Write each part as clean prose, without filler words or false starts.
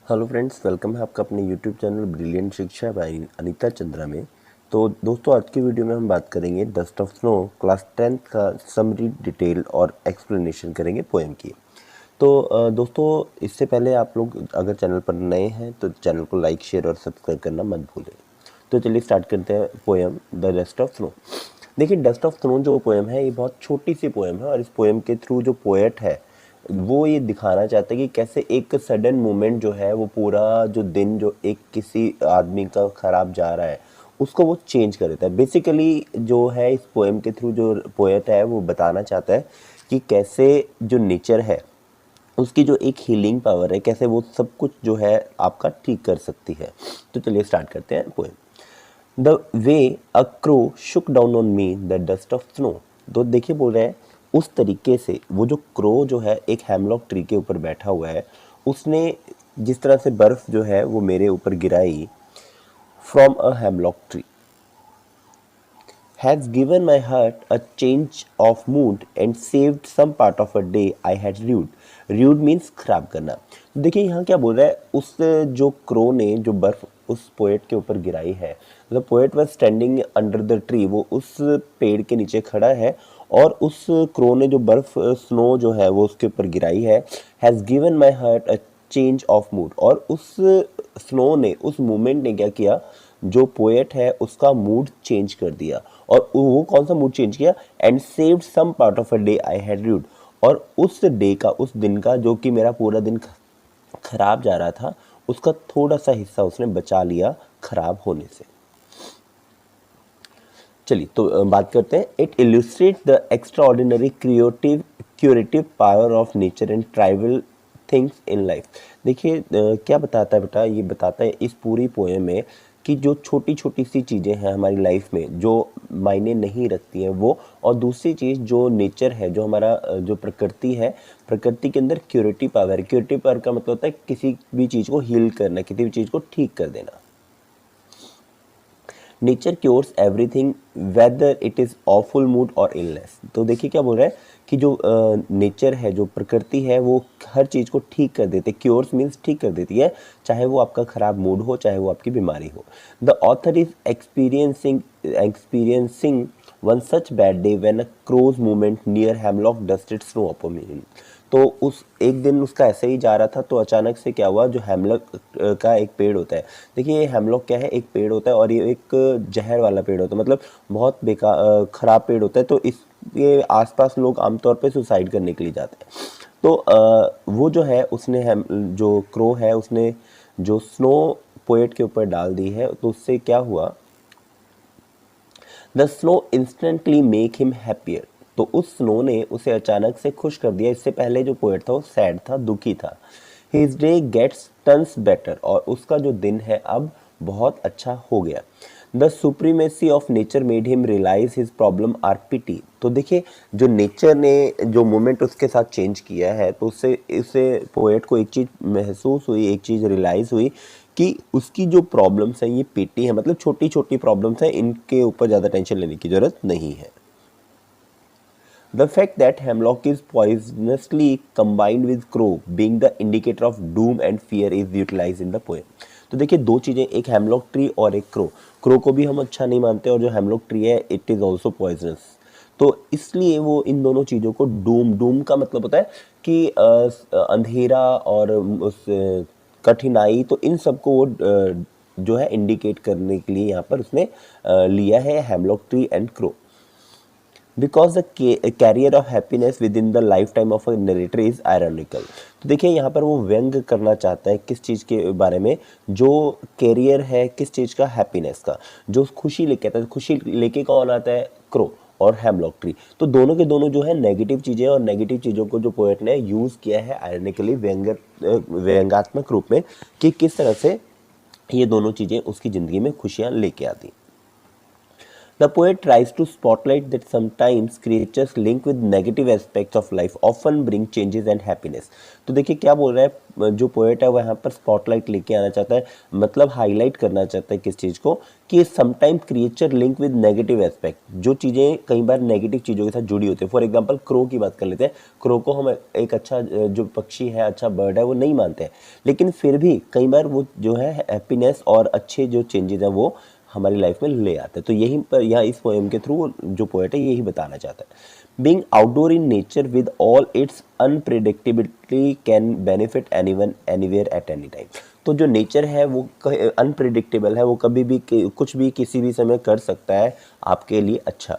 Hello friends, welcome है आपका अपने यूट्यूब चैनल ब्रिलियंट शिक्षा बाय अनीता चंद्रा में। तो दोस्तों, आज की वीडियो में हम बात करेंगे dust of snow class 10th का समरी डिटेल और एक्सप्लेनेशन करेंगे पोएम की। तो दोस्तों, इससे पहले आप लोग अगर चैनल पर नए हैं तो चैनल को लाइक, शेयर और सब्सक्राइब करना मत भूलें। तो चलिए स्टार्ट करते हैं poem the dust of snow. देखिए, डस्ट ऑफ स्नो जो पोएम है ये बहुत छोटी सी पोएम है और इस पोएम के थ्रू जो पोएट है वो ये दिखाना चाहता है कि कैसे एक सडन मोमेंट जो है वो पूरा जो दिन जो एक किसी आदमी का खराब जा रहा है उसको वो चेंज कर देता है। बेसिकली जो है इस पोएम के थ्रू जो पोएट है वो बताना चाहता है कि कैसे जो नेचर है उसकी जो एक हीलिंग पावर है, कैसे वो सब कुछ जो है आपका ठीक कर सकती है। तो चलिए स्टार्ट करते हैं poem. The way a crow Shuk down on me the dust of snow. तो देखिए, बोल रहे हैं उस तरीके से वो जो क्रो जो है एक हेमलॉक ट्री के ऊपर बैठा हुआ है, उसने जिस तरह से बर्फ जो है वो मेरे ऊपर गिराई from a hemlock tree has given my heart a change of mood and saved some part of a day I had rued. Rued means खराब करना। तो देखिए यहाँ क्या बोल रहा है, उस जो क्रो ने जो बर्फ उस पोएट के ऊपर गिराई है, the poet was standing under the tree, वो उस पेड़ के नीचे खड़ा है और उस क्रो ने जो बर्फ स्नो जो है वो उसके ऊपर गिराई है, has given my heart a change of mood. और उस स्नो ने, उस मोमेंट ने क्या किया, जो पोएट है उसका मूड चेंज कर दिया। और वो कौन सा मूड चेंज किया, and saved some part of a day I had rued. और उस डे का, उस दिन का जो कि मेरा पूरा दिन खराब जा रहा था, उसका थोड़ा सा हिस्सा उसने बचा लिया खराब होने से। चलिए तो बात करते हैं। It illustrate the extraordinary curative power of nature and trivial things in life. देखिए क्या बताता है बेटा, ये बताता है इस पूरी पोएम में कि जो छोटी छोटी सी चीज़ें हैं हमारी लाइफ में जो मायने नहीं रखती हैं वो, और दूसरी चीज़ जो नेचर है, जो हमारा जो प्रकृति है, प्रकृति के अंदर क्यूरेटिव पावर है। क्यूरेटिव पावर का मतलब होता है किसी भी चीज़ को हील करना, किसी भी चीज़ को ठीक कर देना। Nature cures everything whether it is awful mood और इलनेस। तो देखिए क्या बोल रहा है कि जो नेचर है, जो प्रकृति है, वो हर चीज़ को ठीक कर देते। क्योर्स मीन्स ठीक कर देती है, चाहे वो आपका ख़राब मूड हो, चाहे वो आपकी बीमारी हो। The author is experiencing one such bad day when a crow's movement near hemlock dusted snow upon him. तो उस एक दिन उसका ऐसे ही जा रहा था तो अचानक से क्या हुआ, जो हेमलॉक का एक पेड़ होता है, देखिए ये हेमलॉक क्या है, एक पेड़ होता है और ये एक जहर वाला पेड़ होता है, मतलब बहुत बेकार ख़राब पेड़ होता है। तो इसके आसपास लोग आमतौर पे सुसाइड करने के लिए जाते हैं। तो वो जो है उसने जो क्रो है उसने जो स्नो पोएट के ऊपर डाल दी है, तो उससे क्या हुआ, the snow instantly make him happier. तो उस स्नो ने उसे अचानक से खुश कर दिया। इससे पहले जो पोएट था वो सैड था, दुखी था। His day gets turns better, और उसका जो दिन है अब बहुत अच्छा हो गया। The supremacy of nature made him realise his problem or pity. तो देखिए, जो नेचर ने जो मोमेंट उसके साथ चेंज किया है, तो उससे इससे पोएट को एक चीज़ महसूस हुई, एक चीज़ रियलाइज़ हुई कि उसकी जो प्रॉब्लम्स हैं ये पेटी है, मतलब छोटी छोटी प्रॉब्लम्स हैं, इनके ऊपर ज़्यादा टेंशन लेने की ज़रूरत नहीं है। The fact that hemlock is poisonously combined with crow being the indicator of doom and fear is utilized in the poem. तो देखिए दो चीज़ें, एक हेमलॉक ट्री और एक क्रो। क्रो को भी हम अच्छा नहीं मानते और जो हेमलॉक ट्री है इट इज़ ऑल्सो पॉइजनस। तो इसलिए वो इन दोनों चीज़ों को डूम, डूम का मतलब होता है कि अंधेरा और उस कठिनाई, तो इन सबको वो जो है इंडिकेट करने के लिए यहाँ पर उसने लिया है hemlock tree and crow. Because the carrier of happiness with in the life time of a narrator is ironical. तो देखिए यहाँ पर वो व्यंग करना चाहता है किस चीज़ के बारे में, जो कैरियर है किस चीज़ का, हैप्पीनेस का, जो खुशी लेके आता है। खुशी लेके कौन आता है, क्रो और हेमलॉक ट्री। तो दोनों के दोनों जो है नेगेटिव चीज़ें, और नेगेटिव चीज़ों को जो पोएट ने यूज़ किया है आयरनिकली, व्यंगात्मक रूप में, कि किस तरह से ये दोनों चीज़ें उसकी ज़िंदगी में खुशियाँ लेके आती। The poet tries to spotlight that sometimes creatures linked with negative aspects of life often bring changes and happiness. तो देखिए क्या बोल रहा है जो पोएट है वो यहाँ पर स्पॉटलाइट लेके आना चाहता है, मतलब हाईलाइट करना चाहता है किस चीज़ को, कि sometime creature link with negative aspect, जो चीज़ें कई बार नेगेटिव चीज़ों के साथ जुड़ी होती है। फॉर एग्जांपल क्रो की बात कर लेते हैं। क्रो को हम एक अच्छा जो पक्षी है, अच्छा बर्ड है, वो नहीं मानते हैं, लेकिन फिर भी कई बार वो जो है हैप्पीनेस और अच्छे जो चेंजेस हैं वो हमारी लाइफ में ले आते हैं। तो यही पर यहाँ इस पोएम के थ्रू जो पोएट है यही बताना चाहता है। Being outdoor in nature with all it's unpredictability can benefit anyone anywhere at any time. तो जो नेचर है वो अनप्रिडिक्टेबल है, वो कभी भी कुछ भी किसी भी समय कर सकता है आपके लिए अच्छा।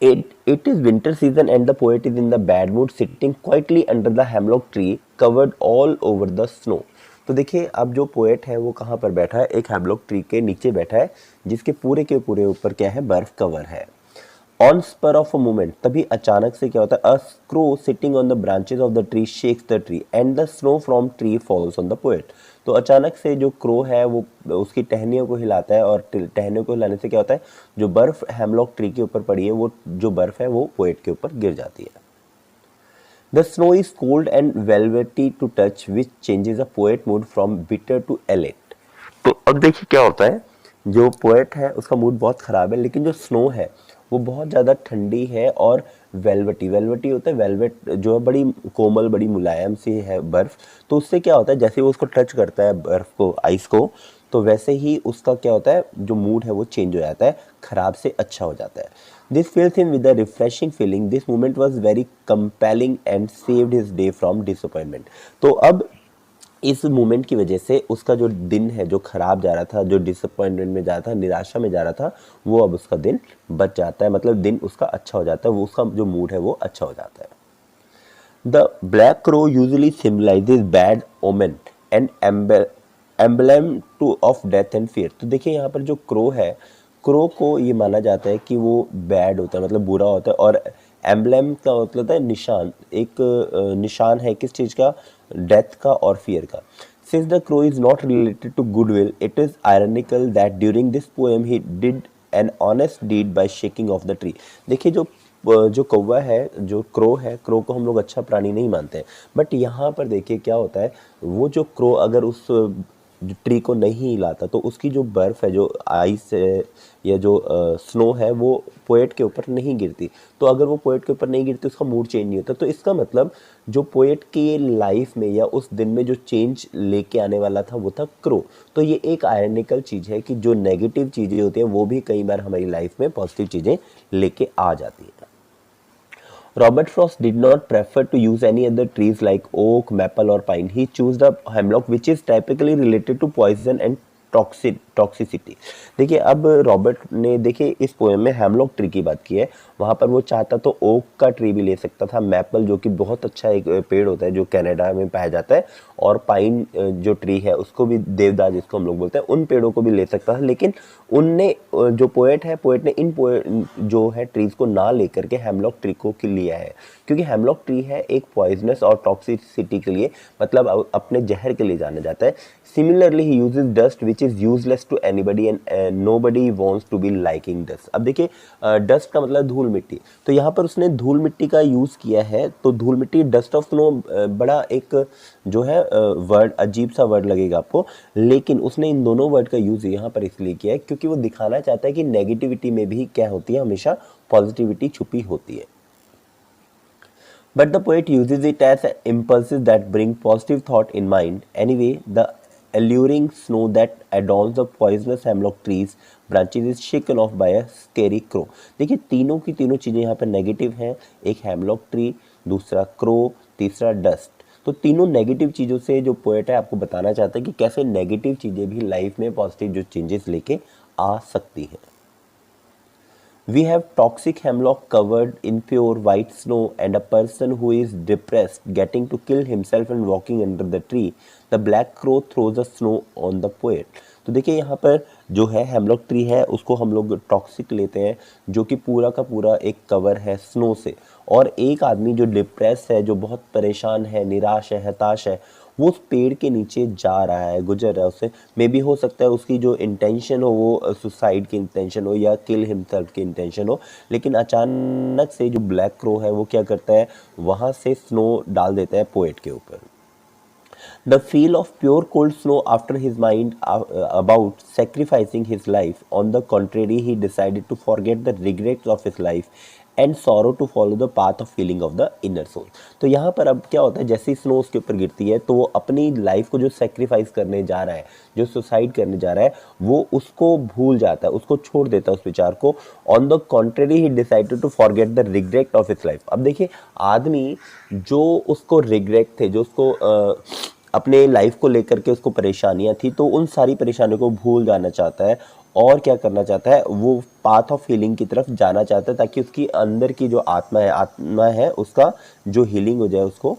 It is winter season and the poet is in the bad mood sitting quietly under the hemlock tree covered all over the snow। तो देखिए अब जो पोएट है वो कहाँ पर बैठा है, एक हेमलॉक ट्री के नीचे बैठा है जिसके पूरे के पूरे ऊपर क्या है, बर्फ कवर है। On spur of a moment, तभी अचानक से क्या होता है, a crow sitting on the branches of the tree shakes the tree and the snow from tree falls on the poet. तो अचानक से जो क्रो है वो उसकी टहनियों को हिलाता है और टहनियों को हिलाने से क्या होता है, जो बर्फ हेमलॉक ट्री के ऊपर पड़ी है वो जो बर्फ है वो पोएट के ऊपर गिर जाती है। The snow is cold and velvety to touch, which changes a poet mood from bitter to elate। तो अब देखिए क्या होता है, जो पोएट है उसका मूड बहुत ख़राब है, लेकिन जो स्नो है वो बहुत ज़्यादा ठंडी है और वेलवेटी, वेलवेटी होता है वेलवेट जो है, बड़ी कोमल बड़ी मुलायम सी है बर्फ़। तो उससे क्या होता है, जैसे वो उसको टच करता है बर्फ़ को, आइस को, तो वैसे ही उसका क्या होता है, जो मूड है वो चेंज हो जाता है, ख़राब से अच्छा हो जाता है। This fills him with a refreshing feeling. This moment was very compelling and saved his day from disappointment। तो अब इस मोमेंट की वजह से उसका जो दिन है जो खराब जा रहा था, जो डिसअपॉइंटमेंट में जा रहा था, निराशा में जा रहा था, वो अब उसका दिन बच जाता है, मतलब दिन उसका अच्छा हो जाता है, वो उसका जो मूड है वो अच्छा हो जाता है। The black crow usually symbolises bad omen and emblem too of death and fear. तो देखिए यहाँ पर जो क्रो है, क्रो को ये माना जाता है कि वो बैड होता है, मतलब बुरा होता है, और एम्बलम का मतलब होता है निशान, एक निशान है किस चीज़ का, डेथ का और फियर का। Since the crow is not related to goodwill, it is ironical that during this poem he did an honest deed by shaking off the tree. देखिए जो कौवा है, जो क्रो है, क्रो को हम लोग अच्छा प्राणी नहीं मानते हैं, बट यहाँ पर देखिए क्या होता है, वो जो क्रो अगर उस जो ट्री को नहीं हिलाता तो उसकी जो बर्फ़ है, जो आइस है या जो स्नो है, वो पोएट के ऊपर नहीं गिरती। तो अगर वो पोएट के ऊपर नहीं गिरती, उसका मूड चेंज नहीं होता। तो इसका मतलब जो पोएट की लाइफ में या उस दिन में जो चेंज लेके आने वाला था वो था क्रो। तो ये एक आयरनिकल चीज़ है कि जो नेगेटिव चीज़ें होती हैं वो भी कई बार हमारी लाइफ में पॉजिटिव चीज़ें लेके आ जाती हैं। Robert Frost did not prefer to use any other trees like oak, maple or pine. He chose the hemlock which is typically related to poison and toxicity. देखिए अब रॉबर्ट ने देखिए इस पोएम में हेमलॉक ट्री की बात की है, वहाँ पर वो चाहता तो ओक का ट्री भी ले सकता था, मैपल जो कि बहुत अच्छा एक पेड़ होता है जो कनाडा में पाया जाता है, और पाइन जो ट्री है उसको भी, देवदार जिसको हम लोग बोलते हैं, उन पेड़ों को भी ले सकता था। लेकिन उनने जो पोएट ने इन जो है ट्रीज को ना लेकर के हेमलॉक ट्री को लिया है, क्योंकि हेमलॉक ट्री है एक पॉइजनस और टॉक्सिसिटी के लिए, मतलब अपने जहर के लिए जाना जाता है। Similarly, he uses dust which is useless to anybody and nobody wants to be liking dust। अब देखिए डस्ट का मतलब धूल मिट्टी, तो यहाँ पर उसने धूल मिट्टी का यूज़ किया है। तो धूल मिट्टी, डस्ट ऑफ स्नो, बड़ा एक जो है वर्ड, अजीब सा वर्ड लगेगा आपको, लेकिन उसने इन दोनों वर्ड का यूज़ यहाँ पर इसलिए किया है क्योंकि वो दिखाना चाहता है कि नेगेटिविटी में भी क्या होती है, हमेशा पॉजिटिविटी छुपी होती है। But the poet uses it as impulses that bring positive thought in mind. Anyway, the alluring snow that adorns the poisonous hemlock trees branches is shaken off by a scary crow। देखिए तीनों की तीनों चीज़ें यहाँ पर negative हैं, एक hemlock tree, दूसरा क्रो, तीसरा डस्ट। तो तीनों नेगेटिव चीज़ों से जो पोएट है आपको बताना चाहता है कि कैसे नेगेटिव चीज़ें भी लाइफ में पॉजिटिव जो चेंजेस लेके आ सकती हैं। We have toxic hemlock covered in pure white snow and a person who is depressed getting to kill himself and walking under the tree. The black crow throws the snow on the poet। तो देखिए यहाँ पर जो है hemlock tree है उसको हम लोग टॉक्सिक लेते हैं, जो कि पूरा का पूरा एक कवर है स्नो से, और एक आदमी जो डिप्रेस है, जो बहुत परेशान है, निराश है, हताश है, वो उस पेड़ के नीचे जा रहा है, गुजर रहा है। उससे मे बी हो सकता है उसकी जो इंटेंशन हो वो सुसाइड की इंटेंशन हो या किल हिमसेल्फ की इंटेंशन हो, लेकिन अचानक से जो ब्लैक क्रो है वो क्या करता है, वहाँ से स्नो डाल देता है पोएट के ऊपर। The feel of pure cold snow after his mind about sacrificing his life. On the contrary, he decided to forget the regrets of his life and sorrow to follow the path of feeling of the inner soul. तो यहाँ पर अब क्या होता है, जैसे ही snow उसके ऊपर गिरती है तो वो अपनी लाइफ को जो सेक्रीफाइस करने जा रहा है, जो सुसाइड करने जा रहा है, वो उसको भूल जाता है, उसको छोड़ देता है उस विचार को। On the contrary he decided to forget the regret of his life. अब देखिए, आदमी जो उसको रिग्रेट थे, जो उसको अपने लाइफ को लेकर के उसको परेशानियां थी, तो उन सारी परेशानियों को भूल जाना चाहता है और क्या करना चाहता है, वो पाथ ऑफ हीलिंग की तरफ जाना चाहता है, ताकि उसकी अंदर की जो आत्मा है उसका जो हीलिंग हो जाए उसको।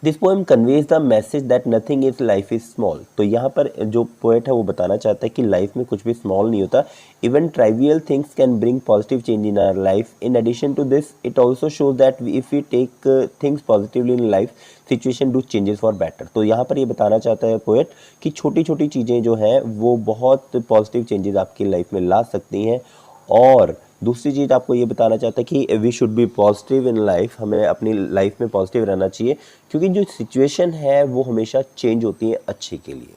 This poem conveys the message that nothing is life is small. तो यहाँ पर जो पोएट है वो बताना चाहता है कि लाइफ में कुछ भी स्मॉल नहीं होता। Even trivial things can bring positive change in our life. In addition to this it also shows that if we take things positively in life, situation do changes for better. तो यहाँ पर ये बताना चाहता है poet कि छोटी छोटी चीज़ें जो हैं वो बहुत पॉजिटिव चेंजेस आपकी लाइफ में ला सकती हैं। और दूसरी चीज़ आपको ये बताना चाहता है कि we should be positive in life, हमें अपनी लाइफ में पॉजिटिव रहना चाहिए, क्योंकि जो सिचुएशन है वो हमेशा चेंज होती है अच्छे के लिए।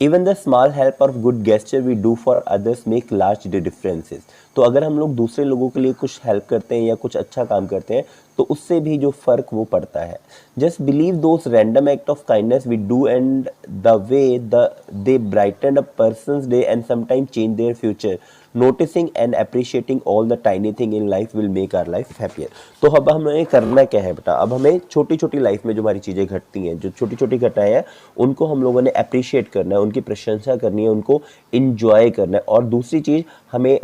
इवन द स्मॉल हेल्प और good gesture we do for others make large differences. तो अगर हम लोग दूसरे लोगों के लिए कुछ हेल्प करते हैं या कुछ अच्छा काम करते हैं तो उससे भी जो फ़र्क वो पड़ता है। Just believe those random act of kindness we do and the way they brighten a person's day and sometime change their future. Noticing and appreciating all the tiny thing in life will make our life happier. तो अब हमें करना क्या है बेटा, अब हमें छोटी छोटी लाइफ में जो हमारी चीज़ें घटती हैं, जो छोटी छोटी घटनाएं हैं, उनको हम लोगों ने अप्रिशिएट करना है, उनकी प्रशंसा करनी है, उनको इंजॉय करना है। और दूसरी चीज़, हमें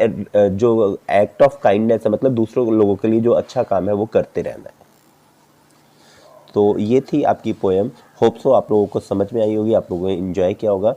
जो एक्ट ऑफ काइंडनेस है, मतलब दूसरों लोगों के लिए जो अच्छा काम है वो करते रहना है। तो ये थी आपकी पोएम। होप सो आप लोगों को समझ में आई होगी, आप लोगों ने इंजॉय किया होगा।